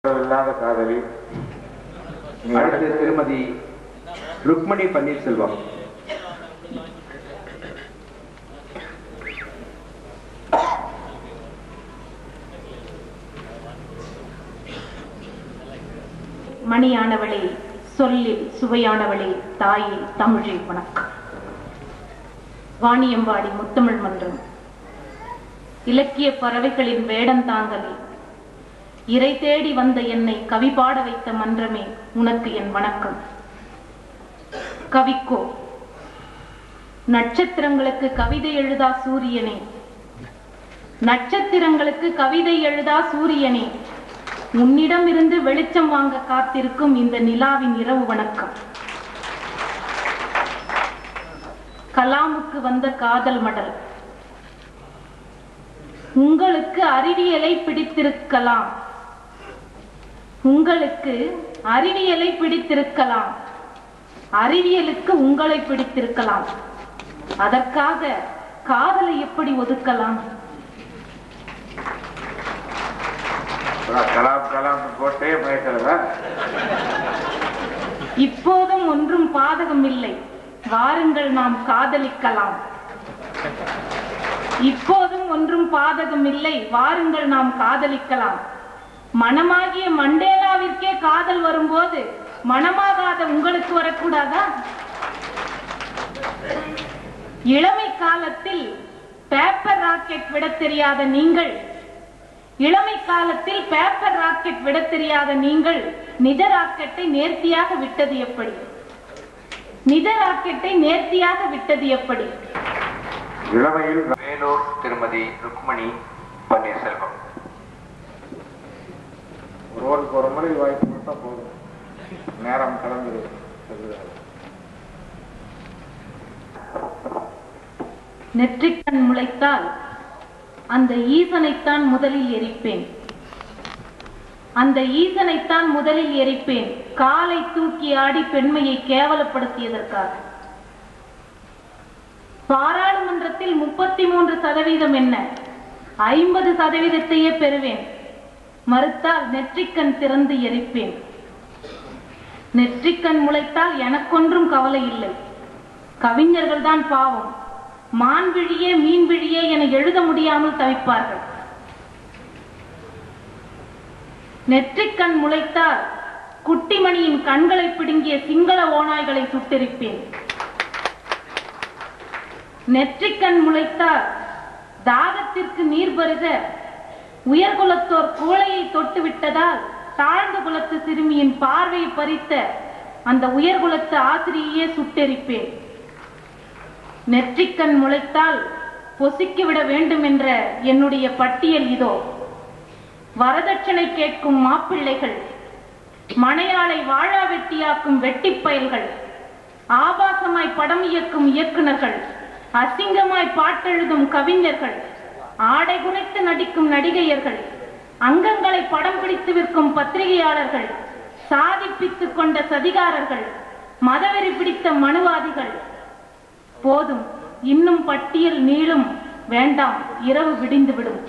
காதலி அடுத்து திருமதி ருக்மணி பன்னீர்செல்வம். மணியானவளே, சொல்லில் சுவையானவளே, தாயே தமிழே வணக்கம். வாணியம்பாடி முத்தமிழ் மன்றம் இலக்கிய பறவைகளின் வேடந்தாங்கலே, இறை தேடி வந்த என்னை கவி பாட வைத்த மன்றமே, உனக்கு என் வணக்கம். கவிக்கோ, நட்சத்திரங்களுக்கு கவிதை எழுதா சூரியனே, நட்சத்திரங்களுக்கு கவிதை எழுதா சூரியனே, உன்னிடம் இருந்து வெளிச்சம் வாங்க காத்திருக்கும் இந்த நிலாவின் இரவு வணக்கம். கலாமுக்கு வந்த காதல் மடல், உங்களுக்கு அறிவியலை பிடித்திருக்கலாம், உங்களுக்கு அறிவியலை பிடித்திருக்கலாம், அறிவியலுக்கு உங்களை பிடித்திருக்கலாம், அதற்காக காதலை எப்படி ஒதுக்கலாம்? கலாம் கலாம் போட்டே மயக்கிறதா? இப்போதும் ஒன்றும் பாதகம் இல்லை, வாருங்கள் நாம் காதலிக்கலாம். இப்போதும் ஒன்றும் பாதகம் இல்லை, வாருங்கள் நாம் காதலிக்கலாம். மனமாகிய மண்டேலாவிற்கே காதல் வரும்போது மனமாகாத உங்களுக்கு வரக்கூடாதா? இளமை காலத்தில் பேப்பர் ராக்கெட் விட தெரியாத நீங்கள், இளமை காலத்தில் பேப்பர் ராக்கெட் விட தெரியாத நீங்கள் நிஜ ராக்கெட்டை நேர்த்தியாக விட்டது எப்படி? நிஜ ராக்கெட்டை நேர்த்தியாக விட்டது எப்படி? இளமையில் வேலூர் திருமதி ருக்மணி பன்னீர்செல்வம். ஒருவருக்கு ஒரு முறை வாய்ப்பு கொடுத்தா போதும், நேரம் கலந்து செல்கிறார். நெற்றிக்கண் முளைத்தால் அந்த ஈசனைத்தான் முதலில் எரிப்பேன், அந்த ஈசனைத்தான் முதலில் எரிப்பேன், காலை தூக்கி ஆடி பெண்மையை கேவலப்படுத்தியதற்காக. பாராளுமன்றத்தில் 33% என்ன, 50%த்தையே பெறுவேன். மறுத்தால் நெற்றிக்கண் திறந்து எரிப்பேன். நெற்றிக்கண் முளைத்தால் எனக்கொன்றும் கவலை இல்லை, கவிஞர்கள் தான் பாவம், மான்விழியே மீன்விழியே என எழுத முடியாமல் தவிப்பார்கள். நெற்றிக்கண் முளைத்தால் குட்டிமணியின் கண்களை பிடுங்கிய சிங்கள ஓநாய்களை சுட்டெரிப்பேன். நெற்றிக்கண் முளைத்தால் தாகத்திற்கு நீர் பருக உயர்குலத்தோர் குவளையை தொட்டு விட்டதால் தாழ்ந்த குலத்து சிறுமியின் பார்வையை பறித்த அந்த உயர்குலத்து ஆசிரியையே சுட்டெரிப்பேன். நெற்றிக்கண் முளைத்தால் பொசுக்கிவிட வேண்டும் என்ற என்னுடைய பட்டியல் இதோ. வரதட்சணை கேட்கும் மாப்பிள்ளைகள், மனையாளை வாழா வெட்டியாக்கும் வெட்டிப்பயல்கள், ஆபாசமாய் படம் இயக்கும் இயக்குனர்கள், அசிங்கமாய் பாட்டெழுதும் கவிஞர்கள், ஆடை குறைத்து நடிக்கும் நடிகையர்கள், அங்கங்களை படம் பிடித்து விற்கும் பத்திரிகையாளர்கள், சாதிப்பித்துக் கொண்ட சதிகாரர்கள், மதவெறி பிடித்த மனுவாதிகள். போதும், இன்னும் பட்டியல் நீளும். வேண்டாம், இரவு விடிந்துவிடும்.